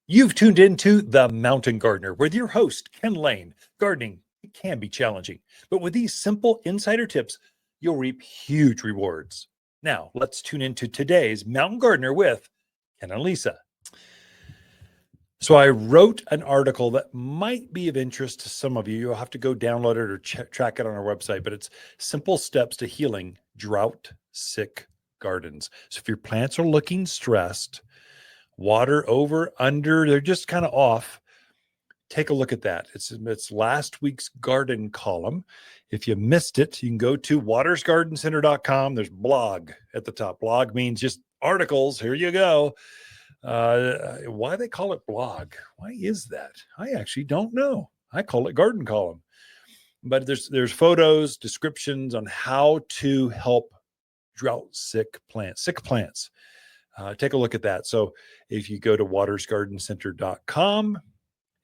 You've tuned into The Mountain Gardener with your host, Ken Lain. Gardening, it can be challenging, but with these simple insider tips, you'll reap huge rewards. Now, let's tune into today's Mountain Gardener with Ken and Lisa. So I wrote an article that might be of interest to some of you. You'll have to go download it or track it on our website, but it's simple steps to healing drought-sick gardens. So if your plants are looking stressed, water over, under, they're just kind of off, take a look at that. It's last week's garden column. If you missed it, you can go to watersgardencenter.com. There's blog at the top. Blog means just articles. Here you go. Why they call it blog? Why is that? I actually don't know. I call it garden column. But there's photos, descriptions on how to help drought-sick plants. Take a look at that. So if you go to watersgardencenter.com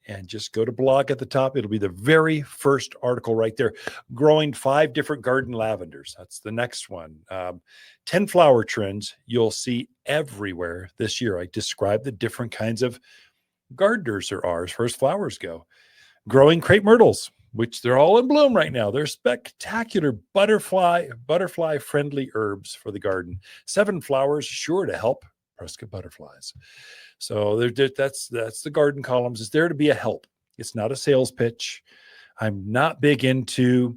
and just go to blog at the top, it'll be the very first article right there. Growing 5 different garden lavenders. That's the next one. 10 flower trends you'll see everywhere this year. I describe the different kinds of gardeners there are as far as flowers go. Growing crepe myrtles, which they're all in bloom right now. They're spectacular butterfly friendly herbs for the garden. 7 flowers sure to help Prescott butterflies. So that's the garden columns. It's there to be a help. It's not a sales pitch. I'm not big into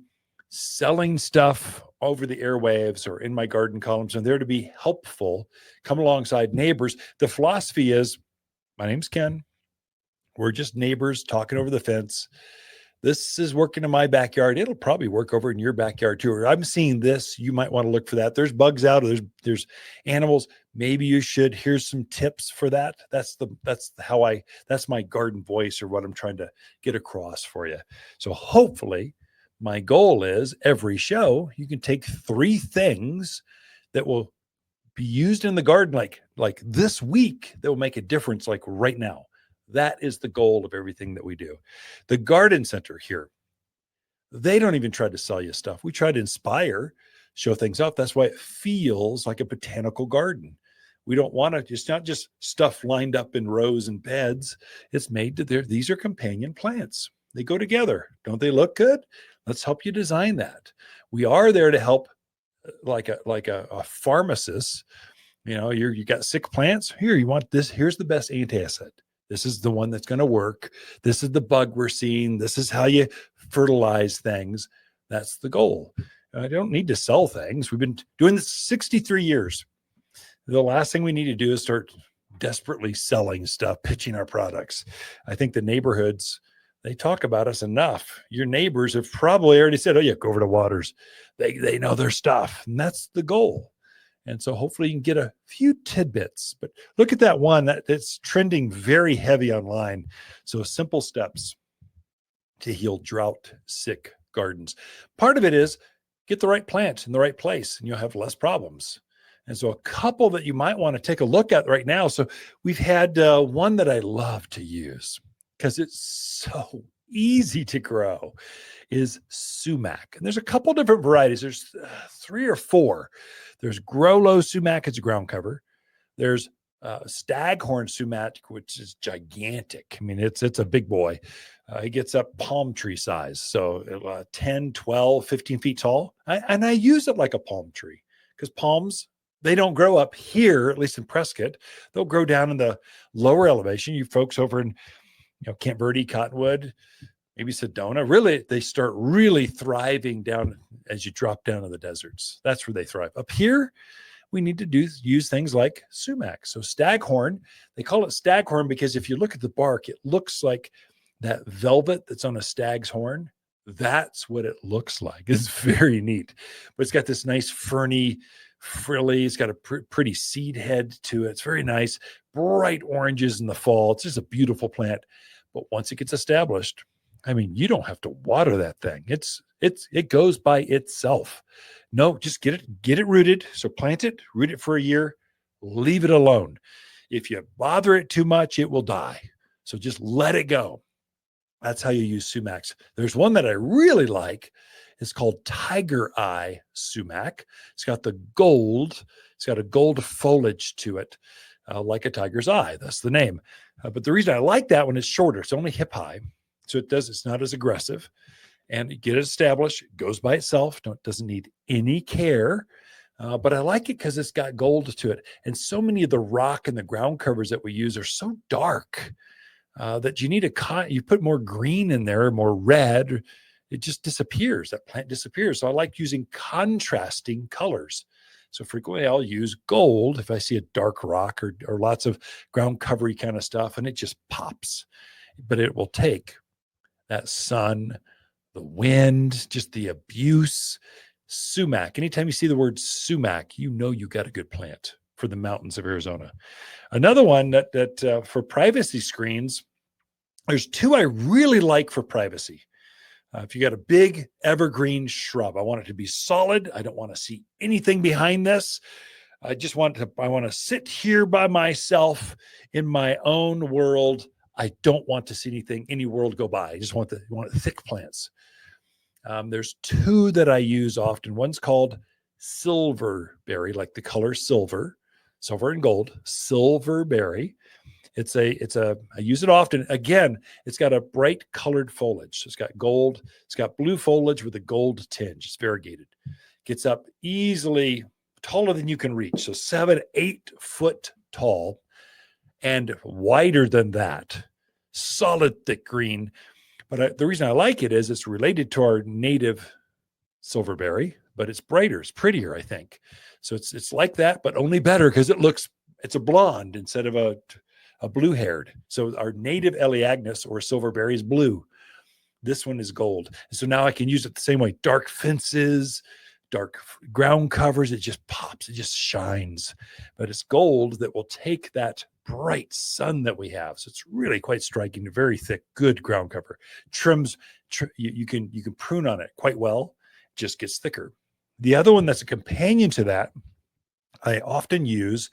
selling stuff over the airwaves or in my garden columns. I'm there to be helpful, come alongside neighbors. The philosophy is, my name's Ken. We're just neighbors talking over the fence. This is working in my backyard. It'll probably work over in your backyard too. Or I'm seeing this. You might want to look for that. There's bugs out. Or there's animals. Maybe you should. Here's some tips for that. That's my garden voice, or what I'm trying to get across for you. So hopefully my goal is every show you can take 3 things that will be used in the garden like this week that will make a difference like right now. That is the goal of everything that we do. The garden center here, they don't even try to sell you stuff. We try to inspire, show things off. That's why it feels like a botanical garden. We don't want to, it's not just stuff lined up in rows and beds. It's made to these are companion plants. They go together. Don't they look good? Let's help you design that. We are there to help like a pharmacist. You know, you got sick plants. Here, you want this. Here's the best antacid. This is the one that's going to work. This is the bug we're seeing. This is how you fertilize things. That's the goal. I don't need to sell things. We've been doing this 63 years. The last thing we need to do is start desperately selling stuff, pitching our products. I think the neighborhoods, they talk about us enough. Your neighbors have probably already said, oh yeah, go over to Waters. They know their stuff. And that's the goal. And so hopefully you can get a few tidbits, but look at that one that's trending very heavy online. So simple steps to heal drought-sick gardens. Part of it is get the right plant in the right place and you'll have less problems. And so a couple that you might want to take a look at right now. So we've had one that I love to use because it's so easy to grow is sumac. And there's a couple different varieties. There's 3 or 4. There's Grow Low Sumac, it's a ground cover. There's Staghorn Sumac, which is gigantic. I mean, it's a big boy. It gets up palm tree size. So 10, 12, 15 feet tall. And I use it like a palm tree because palms, they don't grow up here, at least in Prescott. They'll grow down in the lower elevation. You folks over in Camp Verde, Cottonwood, maybe Sedona, really, they start really thriving down as you drop down to the deserts. That's where they thrive. Up here, we need to use things like sumac. So staghorn, they call it staghorn because if you look at the bark, it looks like that velvet that's on a stag's horn. That's what it looks like. It's very neat. But it's got this nice ferny, frilly, it's got a pretty seed head to it. It's very nice. Bright oranges in the fall. It's just a beautiful plant. But once it gets established, I mean, you don't have to water that thing. It goes by itself. No, just get it rooted. So plant it, root it for a year, leave it alone. If you bother it too much, it will die. So just let it go. That's how you use sumacs. There's one that I really like. It's called Tiger Eye Sumac. It's got a gold foliage to it. like a tiger's eye. That's the name. But the reason I like that one is shorter. It's only hip high. So it's not as aggressive. And you get it established, it goes by itself. Doesn't need any care. But I like it because it's got gold to it. And so many of the rock and the ground covers that we use are so dark that you need you put more green in there, more red, it just disappears. That plant disappears. So I like using contrasting colors. So frequently I'll use gold if I see a dark rock or lots of ground covery kind of stuff, and it just pops. But it will take that sun, the wind, just the abuse. Sumac. Anytime you see the word sumac, you know you got a good plant for the mountains of Arizona. Another one that for privacy screens, there's two I really like for privacy. If you got a big evergreen shrub, I want it to be solid. I don't want to see anything behind this. I want to sit here by myself in my own world. I don't want to see any world go by. I just want the thick plants. There's two that I use often. One's called Silverberry, like the color silver and gold. Silverberry. I use it often. Again, it's got a bright colored foliage. So it's got gold. It's got blue foliage with a gold tinge. It's variegated. Gets up easily taller than you can reach. So 7-8 foot tall and wider than that. Solid, thick green. But the reason I like it is it's related to our native silverberry, but it's brighter, it's prettier, I think. So it's like that, but only better because it's a blonde instead of a blue-haired. So our native Elaeagnus or silverberry is blue. This one is gold. And so now I can use it the same way. Dark fences, dark ground covers, it just pops, it just shines. But it's gold that will take that bright sun that we have. So it's really quite striking, very thick, good ground cover. You can prune on it quite well, just gets thicker. The other one that's a companion to that, I often use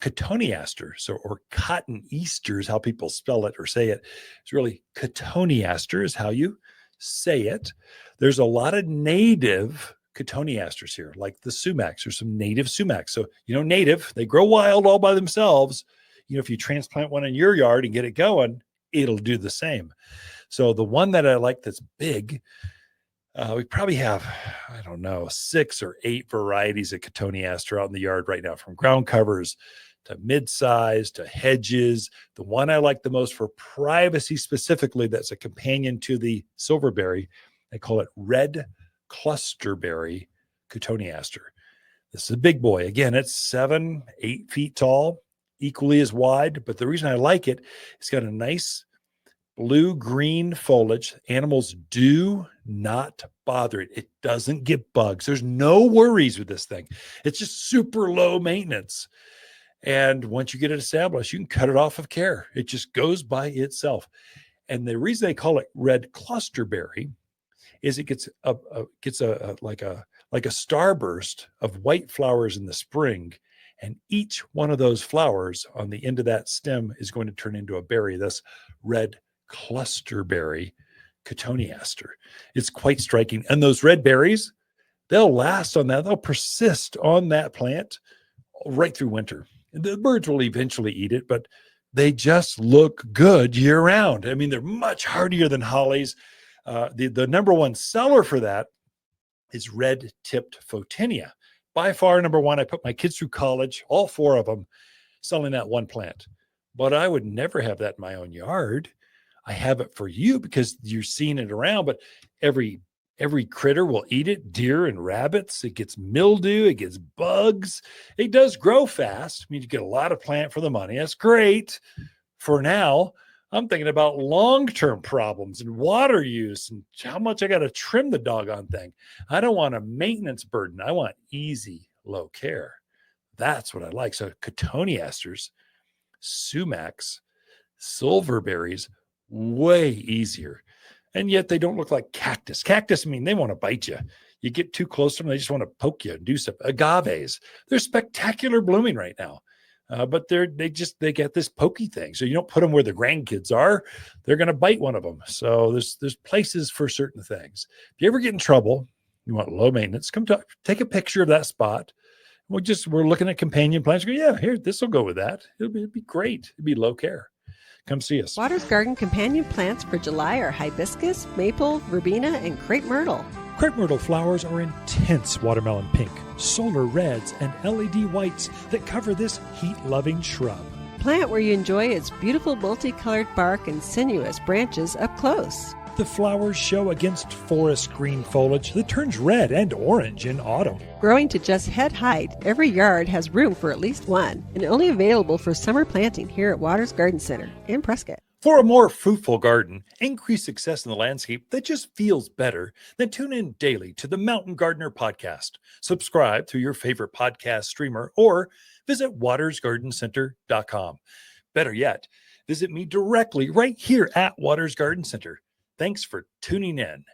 Cotoneaster, or Cotoneaster is how people spell it or say it. It's really Cotoneaster is how you say it. There's a lot of native Cotoneasters here, like the sumacs or some native sumacs. So, native, they grow wild all by themselves. If you transplant one in your yard and get it going, it'll do the same. So the one that I like that's big, we probably have, 6 or 8 varieties of Cotoneaster out in the yard right now, from ground covers to mid-size to hedges. The one I like the most for privacy specifically, that's a companion to the silverberry, they call it red clusterberry Cotoneaster. This is a big boy. Again, it's 7-8 feet tall, equally as wide. But the reason I like it, it's got a nice blue-green foliage. Animals do not bother it. It doesn't get bugs. There's no worries with this thing. It's just super low maintenance. And once you get it established, you can cut it off of care. It just goes by itself. And the reason they call it red clusterberry is it gets like a starburst of white flowers in the spring, and each one of those flowers on the end of that stem is going to turn into a berry. This red clusterberry Cotoneaster. It's quite striking. And those red berries, they'll last on that. They'll persist on that plant right through winter. The birds will eventually eat it, but they just look good year round. I mean, they're much hardier than hollies. The number one seller for that is red-tipped Photinia. By far number one. I put my kids through college, all 4 of them, selling that one plant. But I would never have that in my own yard. I have it for you because you're seeing it around, but every critter will eat it, deer and rabbits. It gets mildew, it gets bugs. It does grow fast. I mean, you get a lot of plant for the money. That's great for now. I'm thinking about long-term problems and water use and how much I got to trim the doggone thing. I don't want a maintenance burden. I want easy, low care. That's what I like. So Cotoneasters, sumacs, silverberries, way easier. And yet they don't look like cactus. Cactus, they want to bite you. You get too close to them, they just want to poke you and do stuff. Agaves, they're spectacular blooming right now. But they get this pokey thing. So you don't put them where the grandkids are. They're going to bite one of them. So there's places for certain things. If you ever get in trouble, you want low maintenance, take a picture of that spot. We're looking at companion plants. Yeah, here, this will go with that. It'd be great. It'd be low care. Come see us. Waters Garden companion plants for July are hibiscus, maple, verbena, and crepe myrtle. Crepe myrtle flowers are intense watermelon pink, solar reds, and LED whites that cover this heat-loving shrub. Plant where you enjoy its beautiful multicolored bark and sinuous branches up close. The flowers show against forest green foliage that turns red and orange in autumn. Growing to just head height, every yard has room for at least one, and only available for summer planting here at Waters Garden Center in Prescott. For a more fruitful garden, increased success in the landscape that just feels better, then tune in daily to the Mountain Gardener podcast. Subscribe through your favorite podcast streamer or visit watersgardencenter.com. Better yet, visit me directly right here at Waters Garden Center. Thanks for tuning in.